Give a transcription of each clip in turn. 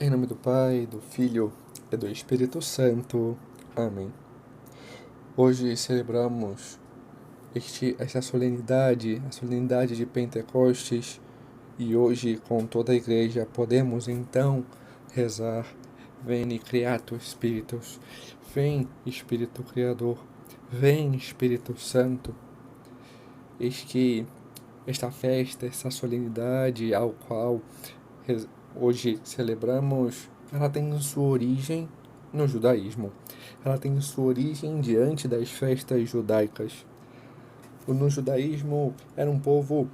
Em nome do Pai, do Filho e do Espírito Santo. Amém. Hoje celebramos esta solenidade, a solenidade de Pentecostes, e hoje com toda a igreja podemos então rezar: Veni Creator Spiritus, vem Espírito Criador, vem Espírito Santo. Eis que esta festa, essa solenidade ao qual hoje celebramos, ela tem sua origem no judaísmo. Ela tem sua origem diante das festas judaicas. No judaísmo era um povo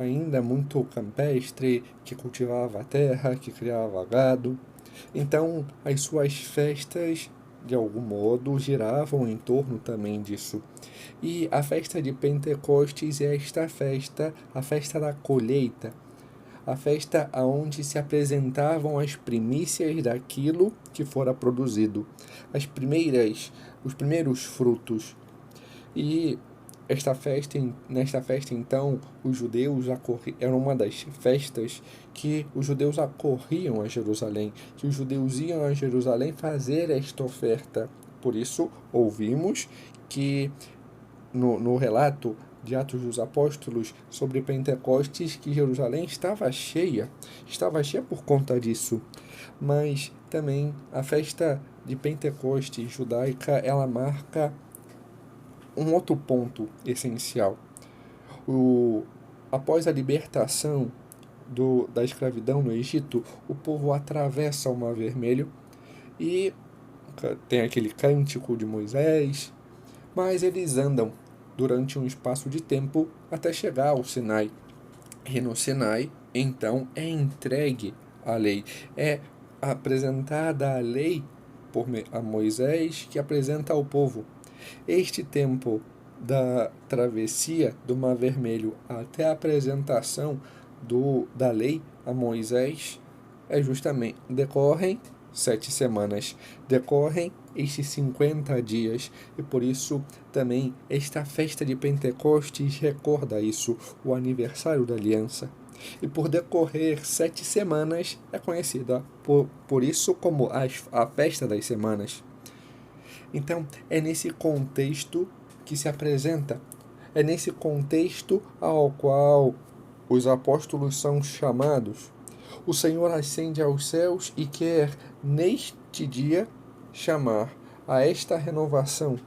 ainda muito campestre, que cultivava a terra, que criava gado. Então, as suas festas, de algum modo, giravam em torno também disso. E a festa de Pentecostes é esta festa, a festa da colheita, a festa onde se apresentavam as primícias daquilo que fora produzido, os primeiros frutos. E nesta festa, então, os judeus era uma das festas que os judeus acorriam a Jerusalém, que os judeus iam a Jerusalém fazer esta oferta. Por isso, ouvimos que no relato de Atos dos Apóstolos sobre Pentecostes, que Jerusalém estava cheia por conta disso. Mas também a festa de Pentecostes judaica, ela marca um outro ponto essencial. Após a libertação da escravidão no Egito, o povo atravessa o Mar Vermelho e tem aquele cântico de Moisés, mas eles andam durante um espaço de tempo até chegar ao Sinai. E no Sinai, então, é entregue a lei, é apresentada a lei a Moisés, que apresenta ao povo. Este tempo da travessia do Mar Vermelho até a apresentação da lei a Moisés decorrem 7 semanas, decorrem estes 50 dias, e por isso também esta festa de Pentecostes recorda isso, o aniversário da aliança. E por decorrer 7 semanas é conhecida por isso como a festa das semanas. Então é nesse contexto que se apresenta, é nesse contexto ao qual os apóstolos são chamados. O Senhor ascende aos céus e quer, neste dia, chamar a esta renovação,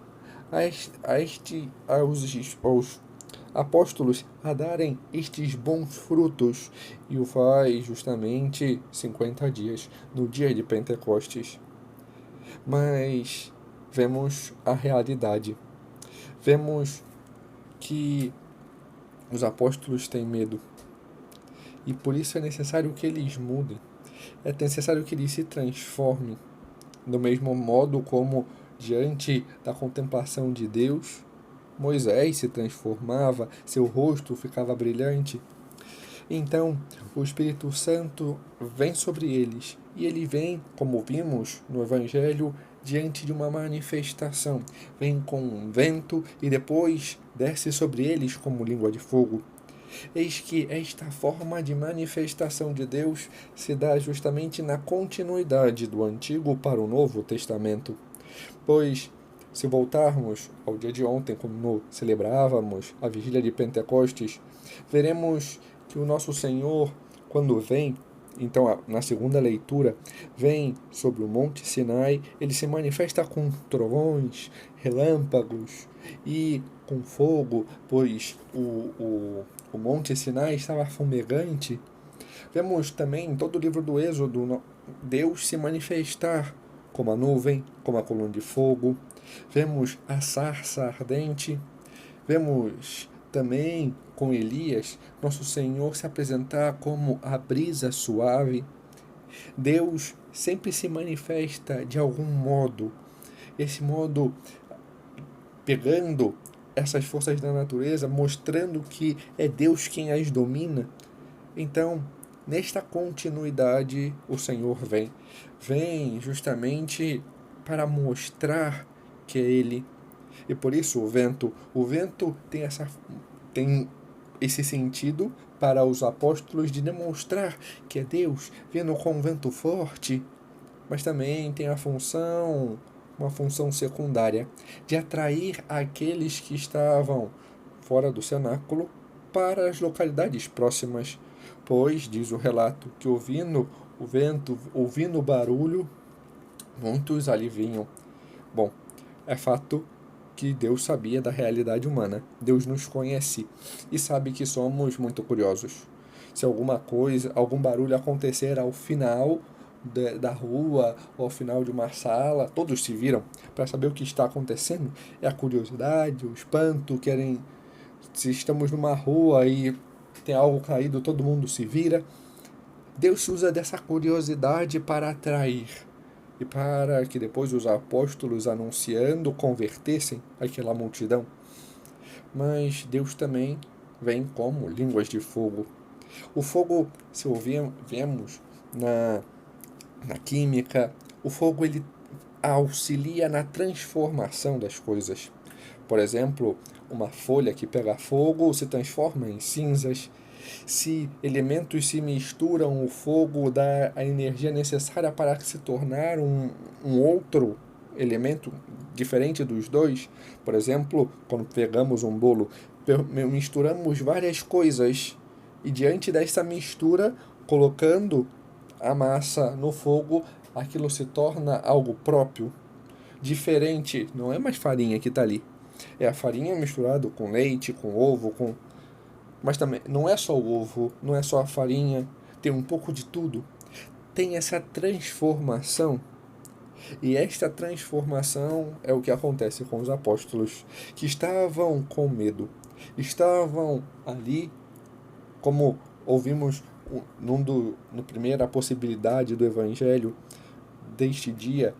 aos apóstolos a darem estes bons frutos, e o faz justamente 50 dias, no dia de Pentecostes. Mas vemos a realidade, vemos que os apóstolos têm medo, e por isso é necessário que eles mudem, é necessário que eles se transformem, do mesmo modo como, diante da contemplação de Deus, Moisés se transformava, seu rosto ficava brilhante. Então, o Espírito Santo vem sobre eles, e ele vem, como vimos no Evangelho, diante de uma manifestação. Vem com um vento e depois desce sobre eles como língua de fogo. Eis que esta forma de manifestação de Deus se dá justamente na continuidade do Antigo para o Novo Testamento. Pois, se voltarmos ao dia de ontem, como celebrávamos a vigília de Pentecostes, veremos que o nosso Senhor, quando vem, então na segunda leitura, vem sobre o Monte Sinai, ele se manifesta com trovões, relâmpagos e com fogo, pois o Monte Sinai estava fumegante. Vemos também em todo o livro do Êxodo Deus se manifestar como a nuvem, como a coluna de fogo. Vemos a sarça ardente. Vemos também com Elias nosso Senhor se apresentar como a brisa suave. Deus sempre se manifesta de algum modo. Esse modo pegando essas forças da natureza, mostrando que é Deus quem as domina. Então, nesta continuidade, o Senhor vem justamente para mostrar que é Ele. E por isso o vento tem esse sentido para os apóstolos de demonstrar que é Deus vindo com um vento forte, mas também tem uma função secundária, de atrair aqueles que estavam fora do cenáculo para as localidades próximas, pois, diz o relato, que ouvindo o vento, ouvindo o barulho, muitos ali vinham. Bom, é fato que Deus sabia da realidade humana. Deus nos conhece e sabe que somos muito curiosos. Se alguma coisa, algum barulho acontecer ao final da rua ou ao final de uma sala, todos se viram para saber o que está acontecendo. É a curiosidade, o espanto, querem. Se estamos numa rua e tem algo caído, todo mundo se vira. Deus usa dessa curiosidade para atrair e para que depois os apóstolos anunciando convertessem aquela multidão. Mas Deus também vem como línguas de fogo. O fogo, se vemos na química, o fogo ele auxilia na transformação das coisas. Por exemplo, uma folha que pega fogo se transforma em cinzas. Se elementos se misturam, o fogo dá a energia necessária para se tornar um outro elemento diferente dos dois. Por exemplo, quando pegamos um bolo, misturamos várias coisas e diante dessa mistura, colocando a massa no fogo, aquilo se torna algo próprio, diferente. Não é mais farinha que está ali. É a farinha misturada com leite, com ovo, mas também não é só o ovo, não é só a farinha, tem um pouco de tudo. Tem essa transformação. E esta transformação é o que acontece com os apóstolos, que estavam com medo. Estavam ali, como ouvimos no primeira possibilidade do evangelho deste dia,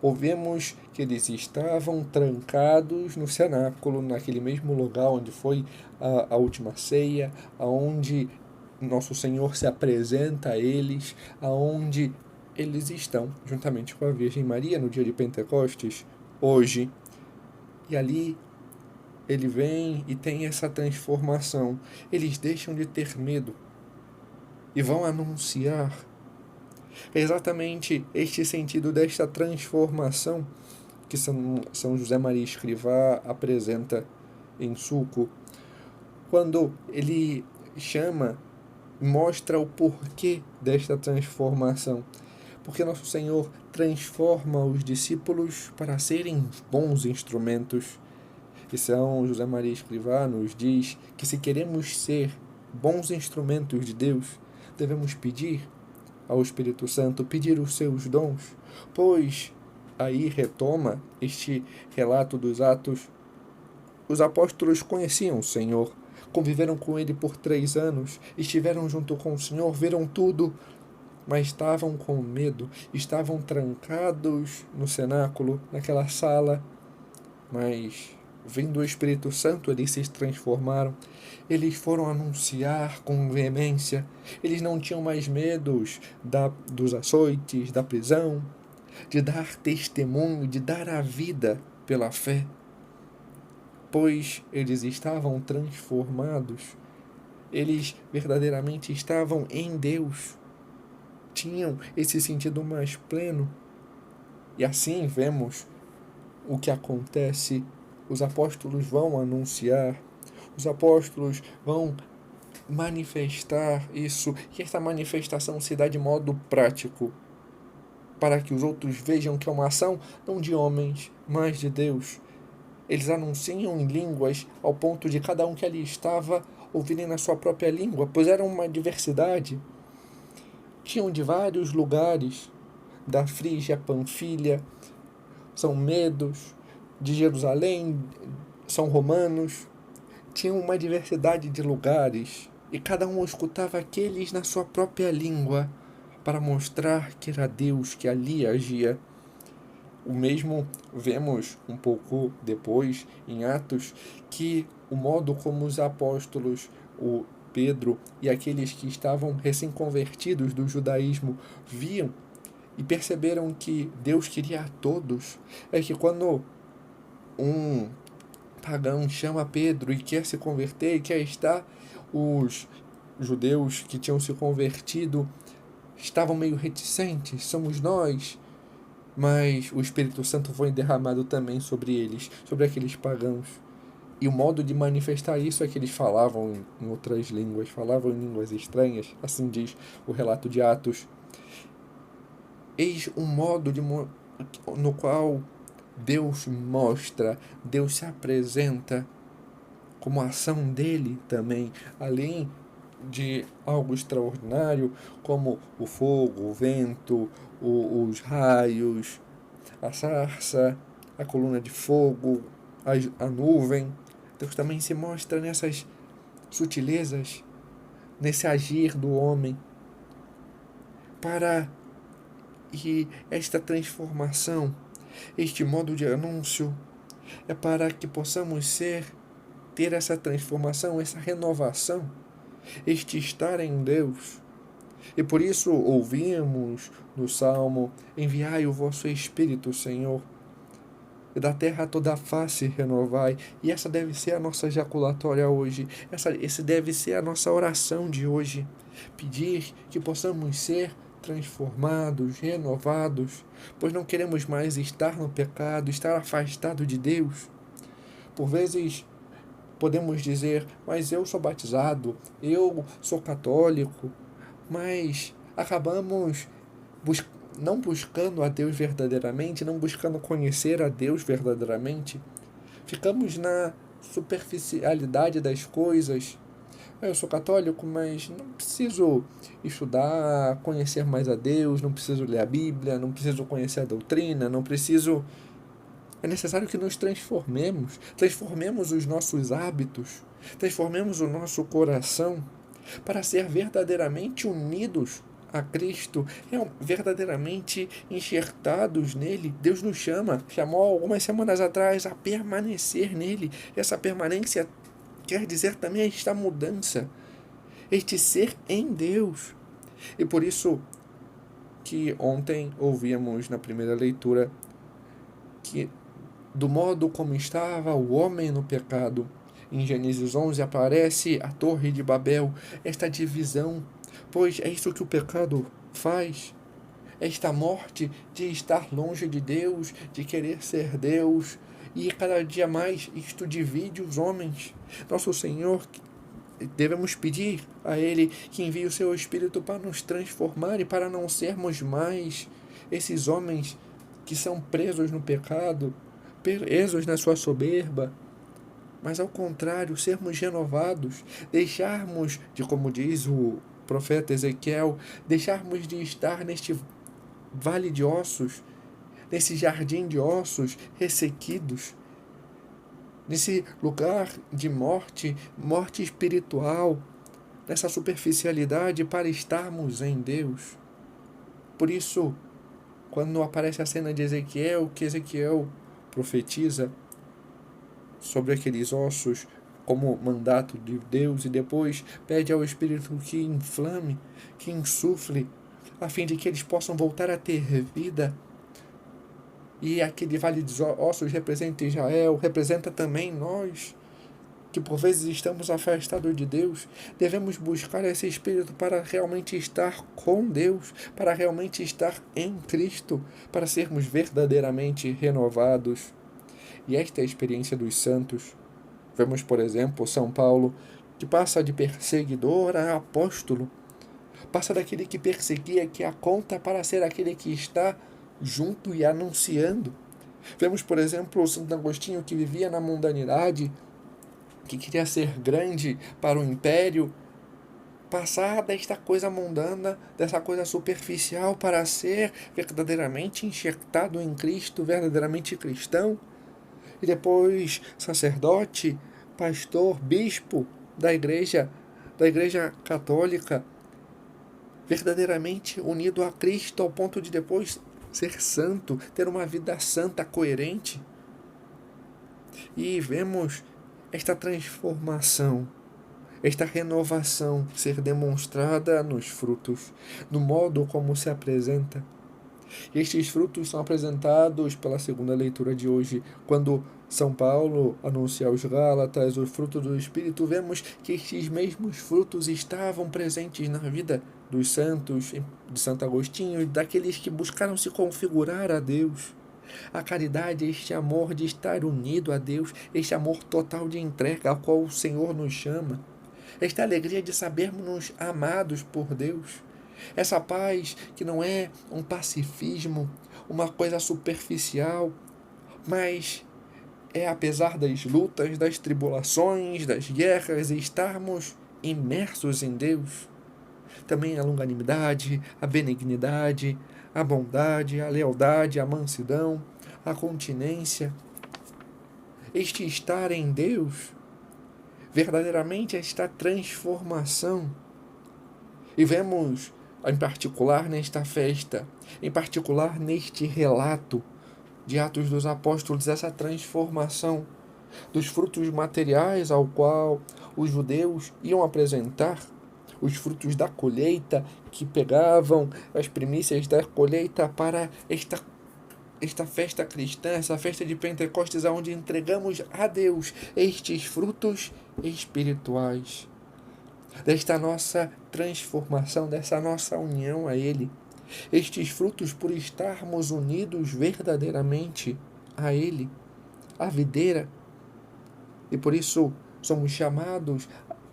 ouvimos que eles estavam trancados no cenáculo, naquele mesmo lugar onde foi a última ceia, aonde nosso Senhor se apresenta a eles, aonde eles estão, juntamente com a Virgem Maria, no dia de Pentecostes, hoje. E ali ele vem e tem essa transformação. Eles deixam de ter medo e vão anunciar. É exatamente este sentido desta transformação que São José Maria Escrivá apresenta em Suco, quando ele mostra o porquê desta transformação. Porque nosso Senhor transforma os discípulos para serem bons instrumentos. E São José Maria Escrivá nos diz que se queremos ser bons instrumentos de Deus, devemos pedir ao Espírito Santo, pedir os seus dons, pois aí retoma este relato dos Atos. Os apóstolos conheciam o Senhor, conviveram com ele por 3 anos, estiveram junto com o Senhor, viram tudo, mas estavam com medo, estavam trancados no cenáculo, naquela sala. Mas, vindo o Espírito Santo, eles se transformaram. Eles foram anunciar com veemência. Eles não tinham mais medos dos açoites, da prisão, de dar testemunho, de dar a vida pela fé, pois eles estavam transformados. Eles verdadeiramente estavam em Deus. Tinham esse sentido mais pleno. E assim vemos o que acontece. Os apóstolos vão anunciar, os apóstolos vão manifestar isso, e essa manifestação se dá de modo prático, para que os outros vejam que é uma ação não de homens, mas de Deus. Eles anunciam em línguas ao ponto de cada um que ali estava ouvirem na sua própria língua, pois era uma diversidade. Tinham de vários lugares, da Frígia, Panfilha, São Medos, de Jerusalém, são romanos. Tinham uma diversidade de lugares e cada um escutava aqueles na sua própria língua para mostrar que era Deus que ali agia. O mesmo vemos um pouco depois em Atos, que o modo como os apóstolos, o Pedro e aqueles que estavam recém-convertidos do judaísmo viam e perceberam que Deus queria a todos, é que quando um pagão chama Pedro e quer se converter e quer estar, os judeus que tinham se convertido estavam meio reticentes, somos nós, mas o Espírito Santo foi derramado também sobre eles, sobre aqueles pagãos. E o modo de manifestar isso é que eles falavam em outras línguas, falavam em línguas estranhas, assim diz o relato de Atos. Eis um modo no qual Deus mostra, Deus se apresenta como a ação dele também, além de algo extraordinário, como o fogo, o vento, os raios, a sarça, a coluna de fogo, a nuvem. Deus também se mostra nessas sutilezas, nesse agir do homem, para que esta transformação, este modo de anúncio, é para que possamos ter essa transformação, essa renovação, este estar em Deus. E por isso ouvimos no Salmo: enviai o vosso Espírito, Senhor, e da terra toda a face renovai. E essa deve ser a nossa jaculatória hoje, esse deve ser a nossa oração de hoje, pedir que possamos ser transformados, renovados, pois não queremos mais estar no pecado, estar afastado de Deus. Por vezes podemos dizer: mas eu sou batizado, eu sou católico, mas acabamos não buscando a Deus verdadeiramente, não buscando conhecer a Deus verdadeiramente. Ficamos na superficialidade das coisas. Eu sou católico, mas não preciso estudar, conhecer mais a Deus, não preciso ler a Bíblia, não preciso conhecer a doutrina, não preciso. É necessário que nos transformemos os nossos hábitos, transformemos o nosso coração para ser verdadeiramente unidos a Cristo, verdadeiramente enxertados nele. Deus nos chamou algumas semanas atrás a permanecer nele. Essa permanência quer dizer também esta mudança, este ser em Deus. E por isso que ontem ouvíamos na primeira leitura que do modo como estava o homem no pecado, em Gênesis 11 aparece a Torre de Babel, esta divisão, pois é isso que o pecado faz. Esta morte de estar longe de Deus, de querer ser Deus, e cada dia mais isto divide os homens. Nosso Senhor, devemos pedir a Ele que envie o seu Espírito para nos transformar e para não sermos mais esses homens que são presos no pecado, presos na sua soberba, mas ao contrário, sermos renovados, deixarmos de, como diz o profeta Ezequiel, deixarmos de estar neste vale de ossos, nesse jardim de ossos ressequidos, nesse lugar de morte, morte espiritual, nessa superficialidade, para estarmos em Deus. Por isso, quando aparece a cena de Ezequiel, que Ezequiel profetiza sobre aqueles ossos como mandato de Deus, e depois pede ao Espírito que inflame, que insufle, a fim de que eles possam voltar a ter vida. E aquele vale de ossos representa Israel, representa também nós, que por vezes estamos afastados de Deus. Devemos buscar esse Espírito para realmente estar com Deus, para realmente estar em Cristo, para sermos verdadeiramente renovados. E esta é a experiência dos santos. Vemos, por exemplo, São Paulo, que passa de perseguidor a apóstolo, passa daquele que perseguia, que aponta para ser aquele que está junto e anunciando. Vemos, por exemplo, Santo Agostinho, que vivia na mundanidade, que queria ser grande para o império, passar desta coisa mundana, dessa coisa superficial, para ser verdadeiramente enxertado em Cristo, verdadeiramente cristão. E depois sacerdote, pastor, bispo da igreja católica, verdadeiramente unido a Cristo ao ponto de depois ser santo, ter uma vida santa, coerente. E vemos esta transformação, esta renovação ser demonstrada nos frutos, no modo como se apresenta. Estes frutos são apresentados pela segunda leitura de hoje, quando São Paulo anuncia aos Gálatas o fruto do Espírito. Vemos que estes mesmos frutos estavam presentes na vida dos santos, de Santo Agostinho, daqueles que buscaram se configurar a Deus. A caridade é este amor de estar unido a Deus, este amor total de entrega ao qual o Senhor nos chama, esta alegria de sabermos amados por Deus, essa paz que não é um pacifismo, uma coisa superficial, mas é apesar das lutas, das tribulações, das guerras, estarmos imersos em Deus. Também a longanimidade, a benignidade, a bondade, a lealdade, a mansidão, a continência. Este estar em Deus, verdadeiramente esta transformação. E vemos, em particular nesta festa, em particular neste relato de Atos dos Apóstolos, essa transformação dos frutos materiais ao qual os judeus iam apresentar, os frutos da colheita, que pegavam as primícias da colheita para esta festa cristã, essa festa de Pentecostes, onde entregamos a Deus estes frutos espirituais, desta nossa transformação, dessa nossa união a Ele. Estes frutos por estarmos unidos verdadeiramente a Ele, a videira. E por isso somos chamados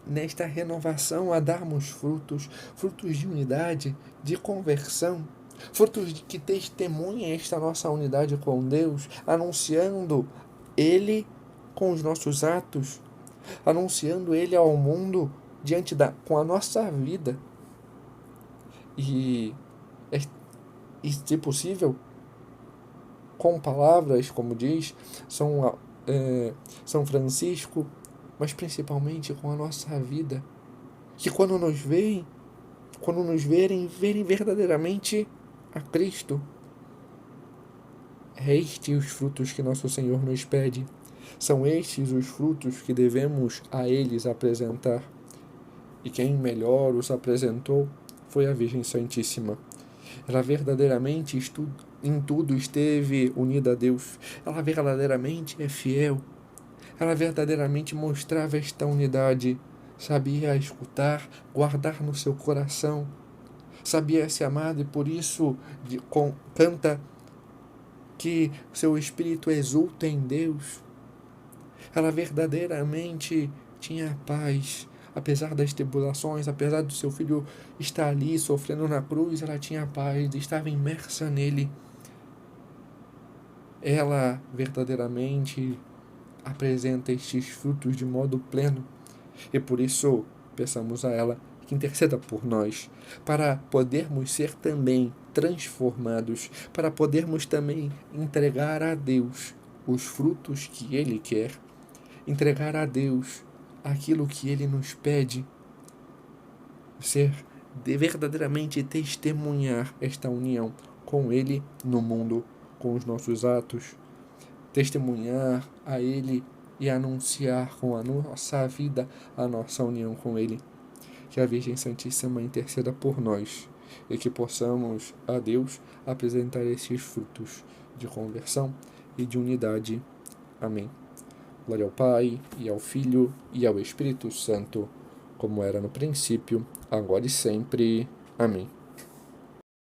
nesta renovação a darmos frutos, frutos de unidade, de conversão, frutos que testemunhem esta nossa unidade com Deus, anunciando Ele com os nossos atos, anunciando Ele ao mundo com a nossa vida. E se possível, com palavras, como diz São Francisco, mas principalmente com a nossa vida. Que quando nos verem, verem verdadeiramente a Cristo. É estes os frutos que nosso Senhor nos pede. São estes os frutos que devemos a eles apresentar. E quem melhor os apresentou foi a Virgem Santíssima. Ela verdadeiramente em tudo esteve unida a Deus. Ela verdadeiramente é fiel. Ela verdadeiramente mostrava esta unidade. Sabia escutar, guardar no seu coração. Sabia ser amado e por isso canta que seu espírito exulta em Deus. Ela verdadeiramente tinha paz. Apesar das tribulações, apesar do seu filho estar ali sofrendo na cruz, ela tinha paz, estava imersa nele. Ela verdadeiramente apresenta estes frutos de modo pleno. E por isso, peçamos a ela que interceda por nós, para podermos ser também transformados, para podermos também entregar a Deus os frutos que Ele quer, entregar a Deus aquilo que Ele nos pede, verdadeiramente testemunhar esta união com Ele no mundo, com os nossos atos, testemunhar a Ele e anunciar com a nossa vida a nossa união com Ele. Que a Virgem Santíssima interceda por nós e que possamos a Deus apresentar esses frutos de conversão e de unidade. Amém. Glória ao Pai, e ao Filho, e ao Espírito Santo, como era no princípio, agora e sempre. Amém.